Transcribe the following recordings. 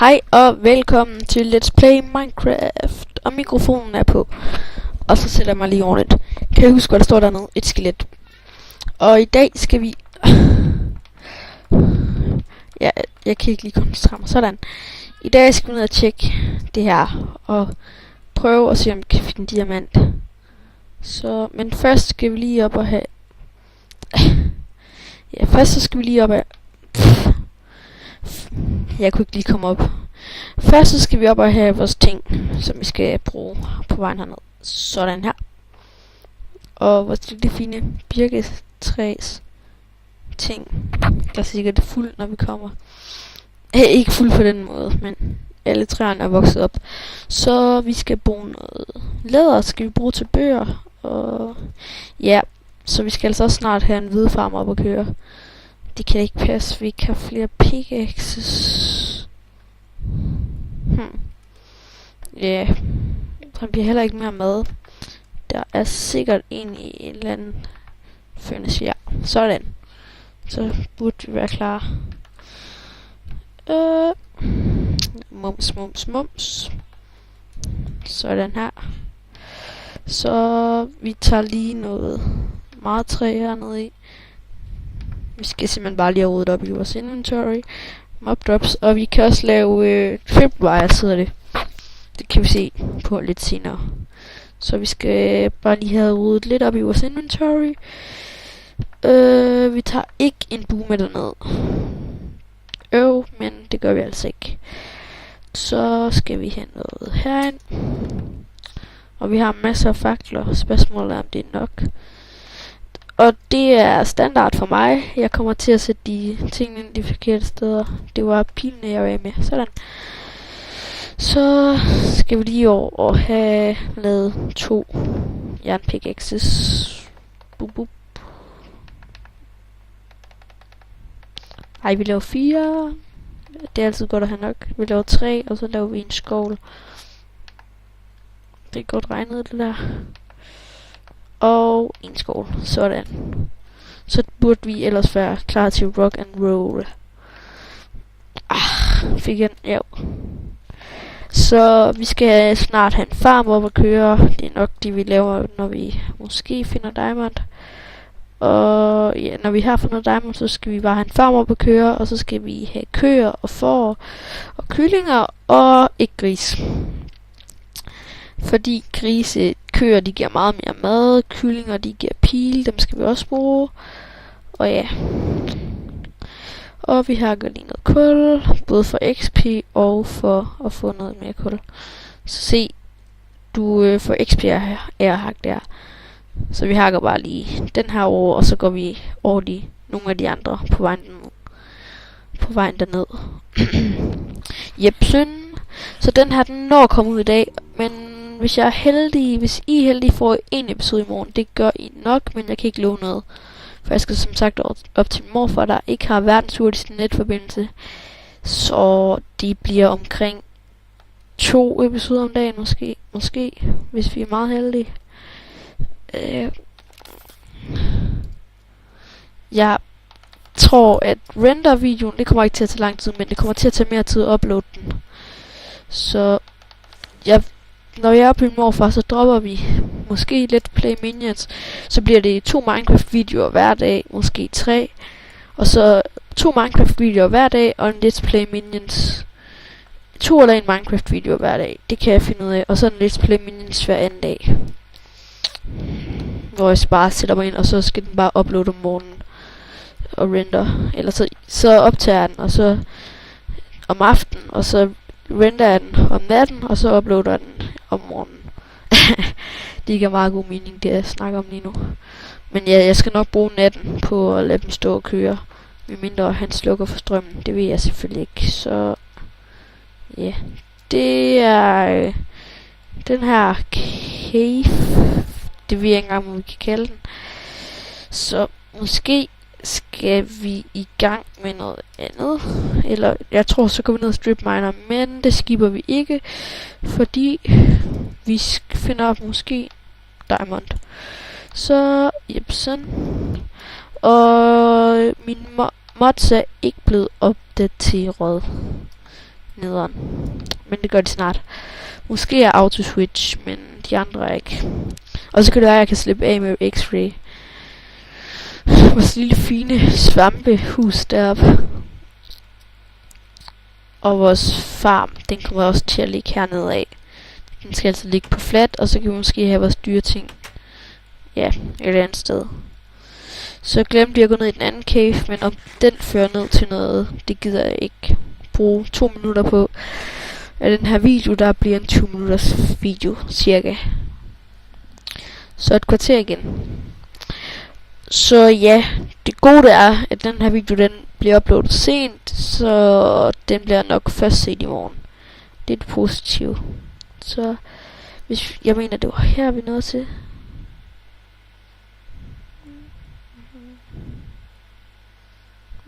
Hej og velkommen til Let's Play Minecraft. Og mikrofonen er på. Og så sætter jeg mig lige ordentligt. Kan I huske, hvad der står dernede? Et skelet. Og i dag skal vi... ja, jeg kan ikke lige koncentrere mig. Sådan. I dag skal vi ned og tjekke det her. Og prøve at se, om vi kan finde en diamant. Så, men først skal vi lige op og have... ja, først så skal vi lige op og... Jeg kunne ikke lige komme op. Først så skal vi op og have vores ting, som vi skal bruge på vejen herned. Sådan her. Og vores lille fine birketræs ting. Der er sikkert fuld, når vi kommer. Ikke fuld på den måde, men alle træerne er vokset op. Så vi skal bruge noget læder, skal vi bruge til bøger. Og ja, så vi skal altså også snart have en hvidefarm op at køre. Det kan ikke passe, vi ikke har flere pickaxes. Ja, der bliver heller ikke mere mad. Der er sikkert en i en eller anden furnace. Ja, sådan. Så burde vi være klar. Mums. Sådan her. Så vi tager lige noget meget træ hernede i. Vi skal simpelthen bare lige have rodet op i vores inventory. Mob drops. Og vi kan også lave tripwires, hedder det. Det kan vi se på lidt senere. Så vi skal bare lige have rodet lidt op i vores inventory. Vi tager ikke en bue med derned. Men det gør vi altså ikke. Så skal vi have noget herind. Og vi har masser af fakler. Spørgsmålet er, om det er nok. Og det er standard for mig. Jeg kommer til at sætte de tingene ind de forkerte steder. Det var pilene, jeg var med. Sådan. Så skal vi lige over og have lavet 2 jernpickaxes. Bup. Ej, vi laver 4. Det er altid godt at have nok. Vi laver 3, og så laver vi en skovl. Det er godt regnet, det der. Og en skål. Sådan. Så burde vi ellers være klar til rock and roll. Fik jeg den? Ja. Så vi skal snart have en farm op at køre. Det er nok det vi laver, når vi måske finder diamond. Og ja, når vi har fundet diamond, så skal vi bare have en farm op at køre. Og så skal vi have køer og får og kyllinger og ikke gris. Fordi køer de giver meget mere mad, kyllinger de giver pile, dem skal vi også bruge. Og ja. Og vi hakker lige noget kul, både for XP og for at få noget mere kul. Så se, du får XP af at hakke der. Så vi hakker bare lige den her over, og så går vi over de nogle af de andre på vejen derned. Jepsen. Så den her, den når at komme ud i dag, men hvis I er heldige, får en episode i morgen. Det gør I nok, men jeg kan ikke love noget. For jeg skal som sagt op til min morfar, der ikke har verdens hurtigste netforbindelse. Så de bliver omkring 2 episoder om dagen, måske, hvis vi er meget heldige. Jeg tror, at render-videoen, det kommer ikke til at tage lang tid, men det kommer til at tage mere tid at uploade den. Så når jeg er på min morfar, så dropper vi måske Let's Play Minions. Så bliver det 2 Minecraft-videoer hver dag, måske 3. Og så 2 Minecraft-videoer hver dag, og en Let's Play Minions. 2 eller en Minecraft-video hver dag. Det kan jeg finde ud af. Og så en Let's Play Minions hver anden dag. Hvor jeg bare sætter mig ind, og så skal den bare uploade om morgenen. Og render. Eller så optager jeg den, og så om aftenen, og så render jeg den om natten, og så uploader jeg den om morgenen. Det giver meget god mening, det jeg snakker om lige nu. Men ja, jeg skal nok bruge natten på at lade dem stå og køre. Medmindre han slukker for strømmen. Det ved jeg selvfølgelig ikke. Så ja, det er den her cave. Det ved jeg ikke engang, hvad vi kan kalde den. Så måske skal vi i gang med noget andet. Eller jeg tror, så går vi ned og strip miner, men det skipper vi ikke, fordi vi finder op måske diamond. Så jepsen. Og min mods er ikke blevet opdateret. nederen. Men det gør de snart. Måske er auto-switch, men de andre er ikke. Og så kan det være, at jeg kan slippe af med X-ray. Vores lille fine svampehus deroppe. Og vores farm, den kommer også til at ligge hernede af. Den skal altså ligge på flat, og så kan vi måske have vores dyreting. Ja, et andet sted. Så glemte jeg at gå ned i den anden cave, men om den fører ned til noget, det gider jeg ikke bruge 2 minutter på. Af den her video, der bliver en 20 minutters video, cirka. Så et kvarter igen. Så ja, det gode er, at den her video, den bliver uploadet sent, så den bliver nok først set i morgen. Det er det positive. Så hvis jeg mener, det var her, vi nåede til.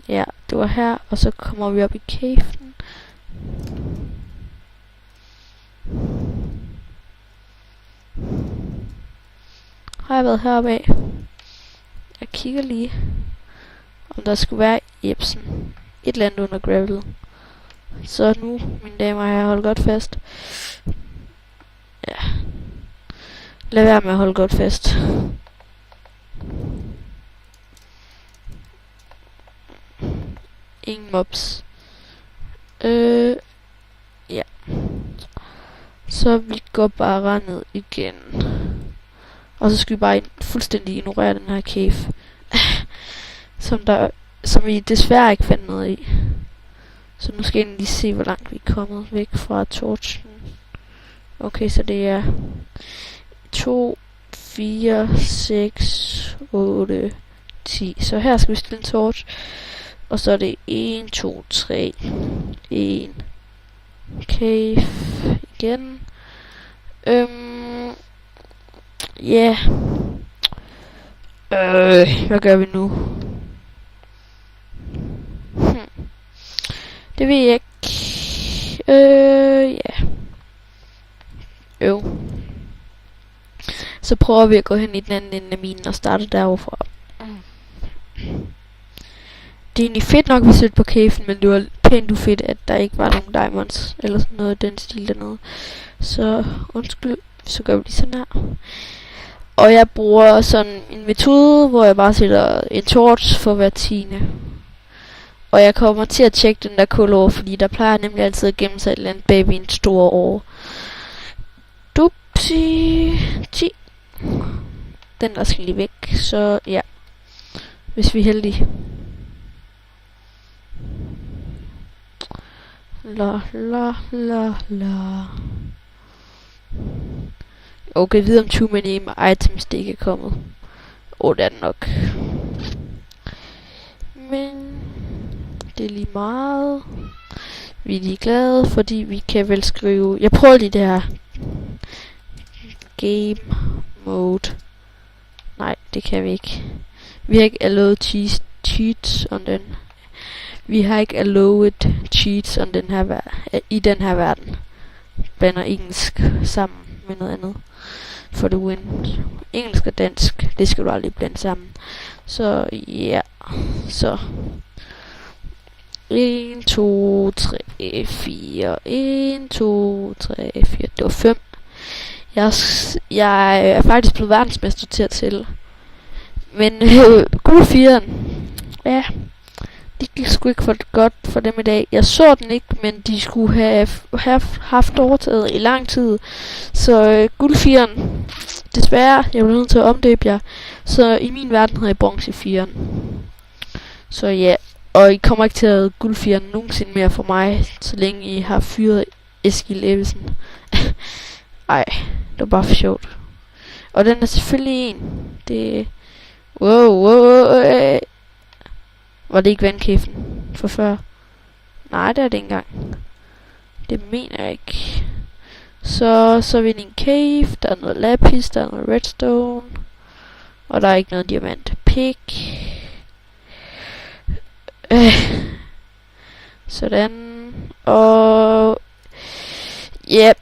Ja, det var her, og så kommer vi op i caven. Har jeg været heroppe af? Jeg kigger lige, om der skulle være Jebsen. Et eller andet under gravel. Så nu, mine damer og herrer, hold godt fast. Ja. Lad være med at holde godt fast. Ingen mobs. Ja. Så vi går bare ned igen. Og så skal vi bare fuldstændig ignorere den her cave. som vi desværre ikke fandt noget i. Så nu skal jeg lige se, hvor langt vi er kommet væk fra torchen. Okay, så det er 2, 4, 6, 8, 10. Så her skal vi stille en torch. Og så er det 1, 2, 3, 1. Cave igen. Ja. Hvad gør vi nu? Det ved jeg ikke. Ja. Så prøver vi at gå hen i den anden ende af minen og starte derovre. Det er egentlig fedt nok, vi sidder på caven, men det var pænt ufedt, at der ikke var nogen diamonds, eller sådan noget den stil dernede. Så undskyld, så gør vi lige sådan her. Og jeg bruger sådan en metode, hvor jeg bare sætter en torch for hver 10. Og jeg kommer til at tjekke den der kul over, fordi der plejer nemlig altid at gemme sig et eller andet bag ved en stor år. Dupsi 10. Den der skal lige væk, så ja. Hvis vi er heldige. La. Okay, videre om too many items det ikke er kommet. Det er det nok. Men det er lige meget. Vi er lige glade, fordi vi kan vel skrive. Jeg prøver lige det her. Game mode. Nej, det kan vi ikke. Vi har ikke allowed cheats on den. Vi har ikke allowed cheats on den her i den her verden. Blander engelsk sammen med noget andet. For the win. Engelsk og dansk, det skal du aldrig blande sammen. Så ja. Så 1, 2, 3, 4. 1, 2, 3, 4. Det var 5. Jeg er faktisk blevet verdensmester til at tælle. Men gul 4'eren. Ja. Det gik sgu ikke for godt for dem i dag. Jeg så den ikke, men de skulle have haft overtaget i lang tid. Så guld 4'eren. Desværre, jeg blev nødt til at omdøbe jer. Så i min verden havde jeg bronze 4'eren. Så ja, og I kommer ikke til at have guld 4'eren nogensinde mere for mig, så længe I har fyret Eskil Ebbesen. Ej, det var bare for sjovt. Og den er selvfølgelig en. Det... Wow. Var det ikke vandkæfen for før? Nej, det er det ikke engang. Det mener jeg ikke. Så er vi i en cave. Der er noget lapis, der er noget redstone. Og der er ikke noget diamant. Pick. Sådan. Og... ja,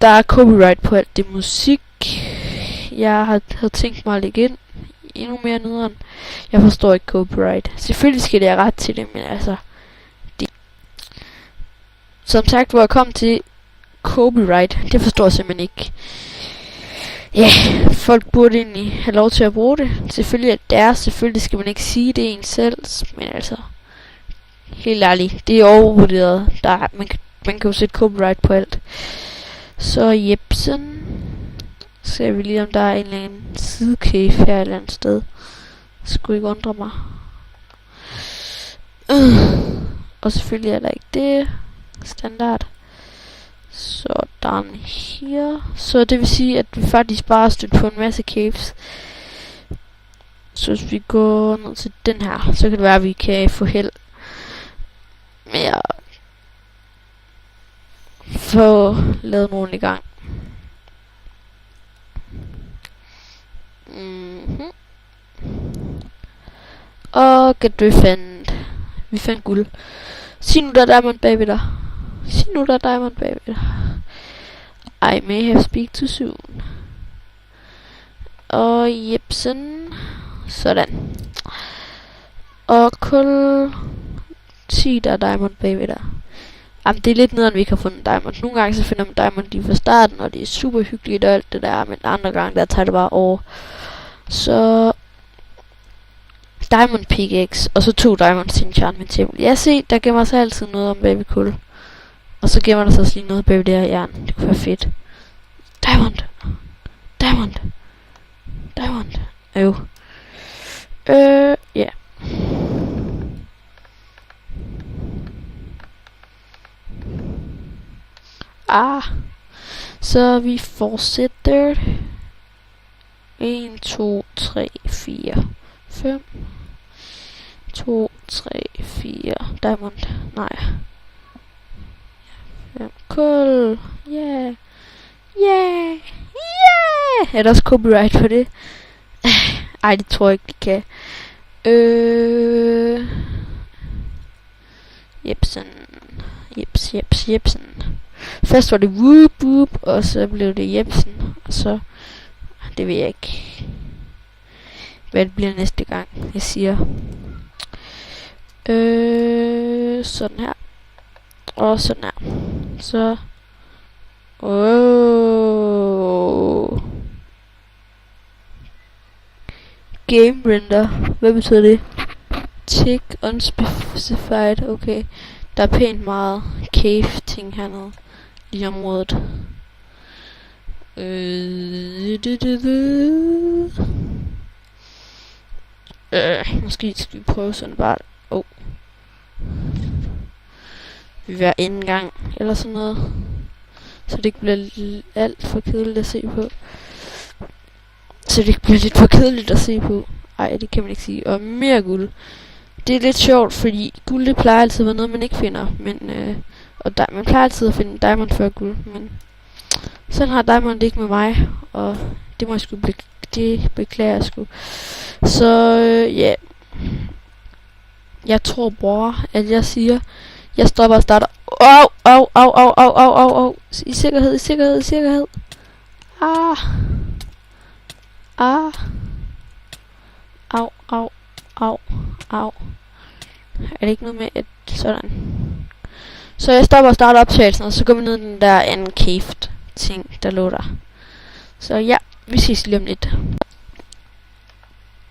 der er copyright på alt det musik. Jeg havde tænkt mig at lægge ind endnu mere nederen. Jeg forstår ikke copyright. Selvfølgelig skal det have ret til det, men altså... som sagt, hvor jeg kom til copyright, det forstår jeg simpelthen ikke. Ja, folk burde egentlig have lov til at bruge det. Selvfølgelig er det deres, selvfølgelig skal man ikke sige det en selv, men altså, helt ærligt, det er overvurderet. Man kan jo sætte copyright på alt. Så jepsen. Ser vi lige om der er en eller anden sidecave her et eller andet sted. Skulle ikke undre mig. Og selvfølgelig er der ikke det. Standard. Sådan her. Så det vil sige, at vi faktisk bare har stødt på en masse caves. Så hvis vi går ned til den her, så kan det være, at vi kan få held med at få lavet nogen i gang. Og vi fandt guld. Sig nu, der er diamond baby der. Sig nu, der er diamond baby der. I may have speak too soon. Og jepsen. Sådan. Og kul. Sig, der er diamond baby der. Jamen, det er lidt nederen, vi ikke har fundet diamond. Nogle gange så finder man diamond lige fra starten, og det er super hyggeligt og alt det der. Men andre gange, der tager det bare over. Så diamond pickaxe, og så 2 diamonds til enchantment table. Ja, se, der gemmer sig altid noget om baby kul. Og så gemmer der sig også lige noget baby der i jern. Det kunne være fedt. Diamond. Diamond. Diamond. Jo. Ja. Så vi fortsætter. 1, 2, 3, 4, 5. 2, 3, 4. Diamond. Nej. 5. Kul. Yeah. Yeah. Yeah. Er der også copyright på det? Ej, det tror jeg ikke, de kan. Jepsen. Jepsen. Først var det whoop whoop, og så blev det Jepsen. Og så, det ved jeg ikke, hvad det bliver næste gang, jeg siger. Sådan her. Og sådan her. Så. Game render. Hvad betyder det? Tick unspecified. Okay. Der er pænt meget cave ting hernede i området. Måske skal vi prøve sådan bare. Vi vil være en gang eller sådan noget, så det ikke bliver alt for kedeligt at se på. Så det ikke bliver lidt for kedeligt at se på. Ej, det kan man ikke sige. Og mere guld. Det er lidt sjovt, fordi guld, det plejer altid at være noget, man ikke finder. Men, man plejer altid at finde diamond før guld. Men sådan har diamond ikke med mig. Og det må jeg sgu det beklager jeg sgu. Så ja. Jeg tror, bror, at jeg siger, jeg stopper og starter. Au. I sikkerhed. Au. Er det ikke noget med et sådan? Så jeg stopper og starter optagelsen, og så går vi ned i den der anden cave ting, der lå der. Så ja, vi ses lige om lidt.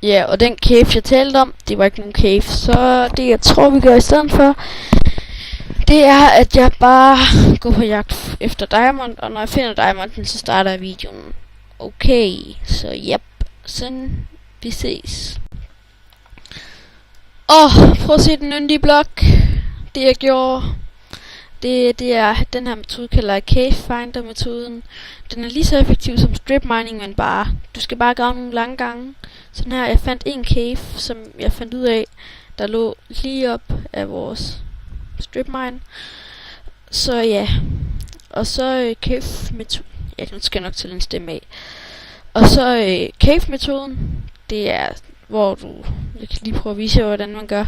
Ja, og den cave jeg talte om, det var ikke nogen cave. Så det jeg tror vi gør i stedet for, det er at jeg bare går på jagt efter diamond. Og når jeg finder diamonden, så starter jeg videoen. Okay, så yep. Sådan, vi ses. Prøv at se den yndige blok. Det jeg gjorde, det er den her metode, kalder jeg cave finder metoden. Den er lige så effektiv som strip mining, men bare, du skal bare grave nogle lange gange. Sådan her, jeg fandt en cave, som jeg fandt ud af, der lå lige op af vores strip mine. Så ja, og så cave metoden, ja, nu skal jeg nok til en stemme af. Og så cave metoden, det er, hvor jeg kan lige prøve at vise jer, hvordan man gør.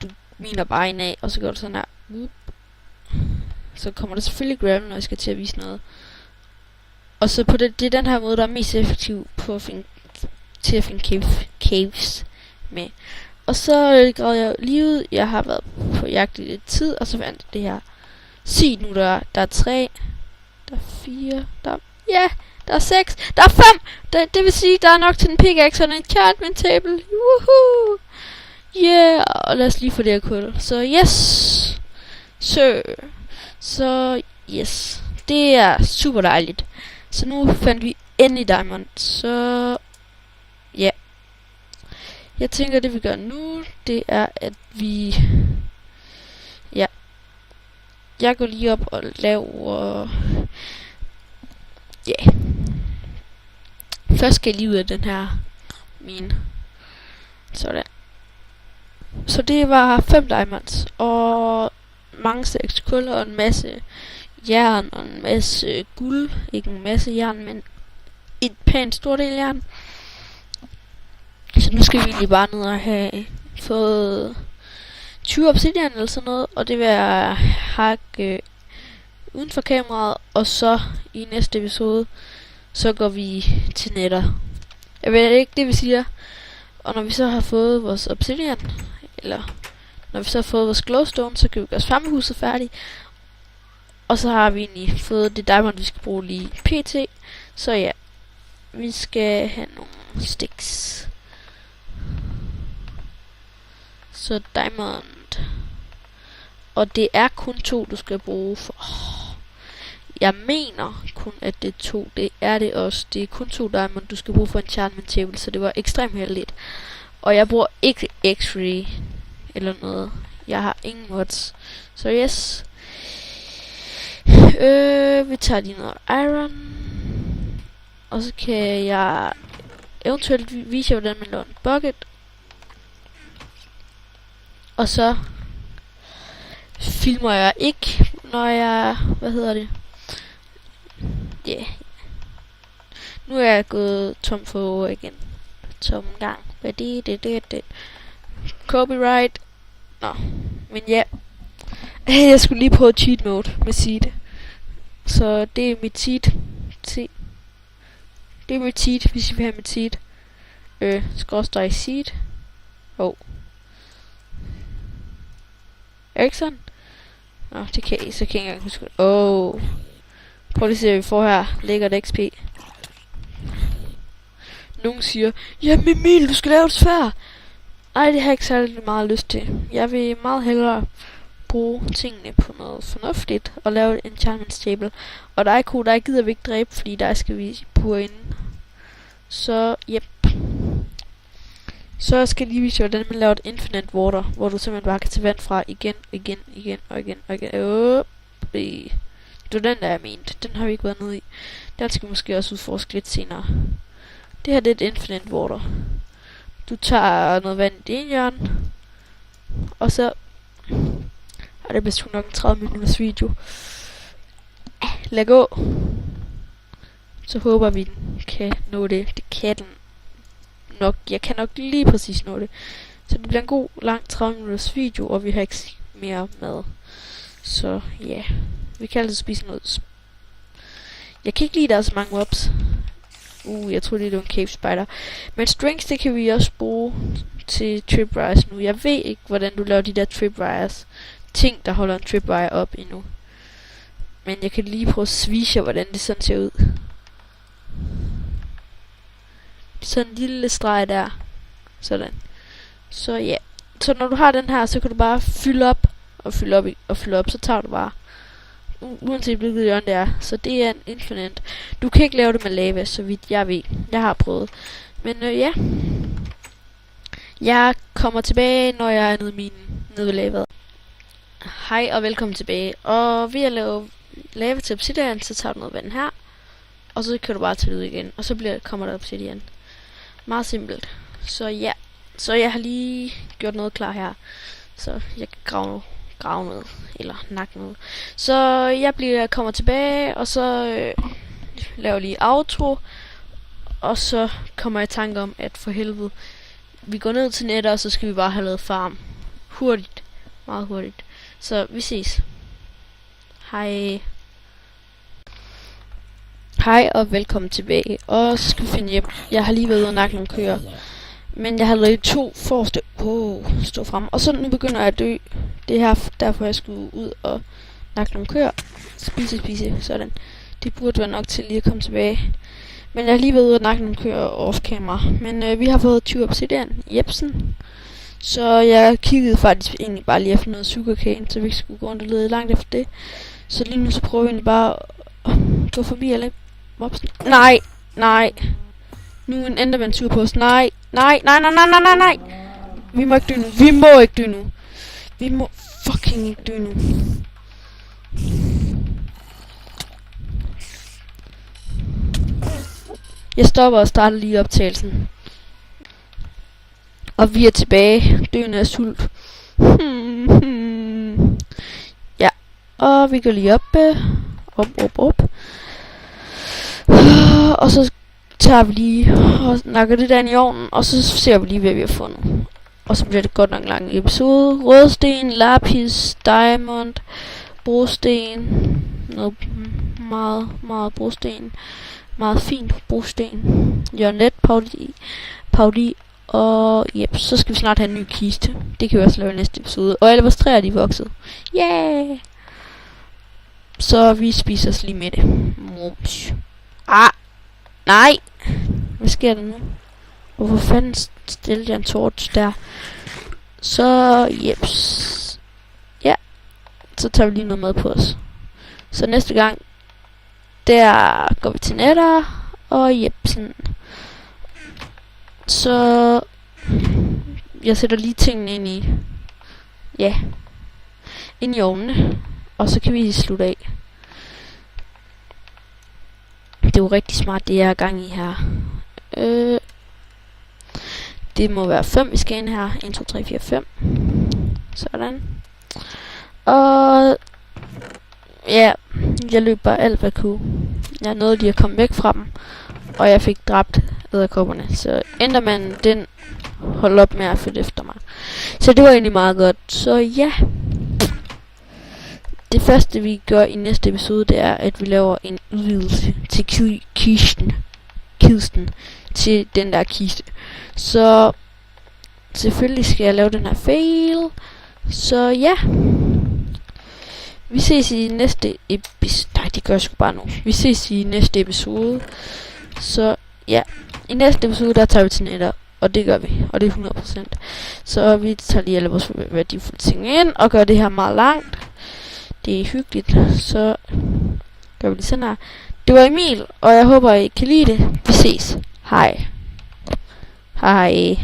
Du miner bare en af, og så gør du sådan her. Så kommer der selvfølgelig gravel, når jeg skal til at vise noget. Og så på det er den her måde, der er mest effektiv på at finde, til at finde caves med. Og så gravede jeg lige ud. Jeg har været på jagt i lidt tid, og så fandt det her. Sig nu, der er 3. Der er 4. Der er 6. Der er 5. Det vil sige, der er nok til en pickaxe og en enchantment table. Woohoo! Yeah, og lad os lige få det her kul. Så yes. Så yes. Det er super dejligt. Så nu fandt vi endelig diamond. Så ja. Jeg tænker, det vi gør nu, det er, at vi... Ja. Jeg går lige op og laver... Ja. Først skal jeg lige ud af den her mine. Sådan. Så det var 5 diamonds, og mange stacks kul, og en masse jern, og en masse guld. Ikke en masse jern, men et pænt stort del jern. Så nu skal vi lige bare ned og have fået 20 obsidian eller sådan noget, og det vil jeg hakke uden for kameraet, og så i næste episode, så går vi til netter. Jeg ved ikke, det vi siger. Og når vi så har fået vores obsidian, eller når vi så har fået vores glowstone, så kan vi gøre farmehuset færdigt. Og så har vi egentlig fået det diamond, vi skal bruge lige pt. Så ja, vi skal have nogle sticks. Så diamond. Og det er kun 2, du skal bruge for... Jeg mener kun, at det er 2. Det er det også. Det er kun 2 diamond, du skal bruge for enchantment table. Så det var ekstremt heldigt. Og jeg bruger ikke x-ray eller noget. Jeg har ingen mods. Så yes. Vi tager lige noget iron. Og så kan jeg eventuelt vise jer, hvordan man laver en bucket. Og så filmer jeg ikke, når jeg... Hvad hedder det? Ja. Yeah. Nu er jeg gået tom for ord igen. Tom gang. Hvad det. Copyright. Nå. Men ja. Jeg skulle lige prøve cheat mode med seed. Så det er mit seed. Det er mit seed, hvis I vil have mit seed. Skråstreg seed. Er ikke sådan? Nå, det kan I, så kan jeg ikke engang huske. Prøv lige at se, hvad vi får her. Lækkert XP. Nogen siger, jamen Emil, du skal lave et sværd. Nej, det har jeg ikke særlig meget lyst til. Jeg vil meget hellere bruge tingene på noget fornuftigt og lave et enchantment table. Og der gider vi ikke dræbe, fordi der skal vi pure ind. Så, yep. Så skal jeg lige vise, hvordan man laver et infinite water, hvor du simpelthen bare kan tage vand fra igen. Det var den, der jeg mente. Den har vi ikke været nede i. Den skal vi måske også udforske lidt senere. Det her, det er et infinite water. Du tager noget vand i det ene hjørne. Og så... det bliver sgu nok en 30 minutters video. Lad gå. Så håber vi, den kan nå det. Det kan den nok. Jeg kan nok lige præcis nå det. Så det bliver en god, lang 30 minutters video, og vi har ikke mere mad. Så ja, yeah. Vi kan altså spise noget. Jeg kan ikke lide, der er så mange mobs. Jeg troede lige, det var en cave spider. Men strings, det kan vi også bruge til tripwires nu. Jeg ved ikke, hvordan du laver de der tripwires. Ting, der holder en tripwire op endnu. Men jeg kan lige prøve at vise jer, hvordan det sådan ser ud. Sådan en lille streg der. Sådan. Så ja. Så når du har den her, så kan du bare fylde op. Og fylde op og fylde op. Så tager du bare. Uanset hvilket hjørne det er. Så det er en infinite. Du kan ikke lave det med lava, så vidt jeg ved. Jeg har prøvet. Men ja. Jeg kommer tilbage, når jeg er nede ved lavaet. Hej og velkommen tilbage. Og ved at lave lava til obsidian, så tager du noget vand her. Og så kan du bare tage det ud igen. Og så kommer der obsidian. Meget simpelt. Så ja. Så jeg har lige gjort noget klar her. Så jeg kan grave noget. Eller nakke noget. Så jeg kommer tilbage. Og så laver lige outro. Og så kommer jeg i tanke om, at for helvede, vi går ned til netter, og så skal vi bare have lavet farm. Hurtigt. Meget hurtigt. Så vi ses. Hej. Hej og velkommen tilbage. Og så skal vi finde hjem. Jeg har lige været ude og nakke nogle køer. Men jeg har lavet 2 forreste stå frem. Og så nu begynder jeg at dø. Det her derfor jeg skulle ud og nakke nogle køer, spise, sådan. Det burde være nok til lige at komme tilbage. Men jeg har lige været ude og nakke nogle køer off-camera. Men vi har fået 20 obsidian, Jebsen. Så jeg kiggede faktisk egentlig bare lige efter noget sugarcane, så vi ikke skulle gå rundt og lede langt efter det. Så lige nu så prøver vi egentlig bare at gå forbi alle mobsen. Nej. Nu er en enderventur på os. Nej. Vi må ikke dø nu. Vi må fucking ikke dø nu. Jeg stopper og starter lige optagelsen. Og vi er tilbage. Døende af sult. Ja. Og vi går lige op. Op. Og så tager vi lige og nakker det der ind i ovnen. Og så ser vi lige, hvad vi har fundet. Og så bliver det godt nok lang episode. Rødsten, lapis, diamond, brosten. Noget meget brosten. Meget fint brosten. Jørnet, Paudi. Og yep, så skal vi snart have en ny kiste. Det kan vi også lave i næste episode. Og alle vores træer, de er vokset. Yeah! Så vi spiser os lige med det. Mums. Nej! Hvad sker der nu? Hvorfor fanden stillede jeg en torch der? Så jeps. Ja. Så tager vi lige noget mad på os. Så næste gang, der går vi til netter. Og jepsen. Så jeg sætter lige tingene ind i, ind i ovnene, og så kan vi slutte af. Det er jo rigtig smart, det jeg er gang i her. Det må være 5, vi skal ind her. 1, 2, 3, 4, 5. Sådan. Og ja, jeg løb bare alt hvad jeg kunne. Jeg nåede lige at komme væk fra dem. Og jeg fik dræbt edderkopperne. Så Endermanden, den holdt op med at følge efter mig. Så det var egentlig meget godt. Så ja. Det første vi gør i næste episode, det er, at vi laver en udvidelse til kisten. Til den der kiste. Så selvfølgelig skal jeg lave den her fail. Så ja. Vi ses i næste episode. Nej, det gør jeg sgu bare nu. Vi ses i næste episode. Så ja, i næste episode, der tager vi til netter. Og det gør vi, og det er 100%. Så vi tager lige alle vores værdifulde ting ind, og gør det her meget langt. Det er hyggeligt, så gør vi det sådan her. Det var Emil, og jeg håber, I kan lide det. Vi ses. Hej. Hej.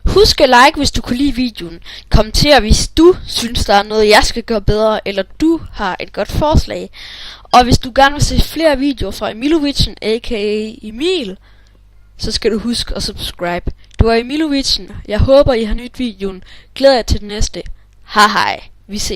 Husk at like, hvis du kunne lide videoen. Kommenter, hvis du synes, der er noget, jeg skal gøre bedre, eller du har et godt forslag. Og hvis du gerne vil se flere videoer fra Emilovicen, a.k.a. Emil, så skal du huske at subscribe. Du er Emilovicen. Jeg håber, I har nydt videoen. Glæder jer til den næste. Hej. Vi ses.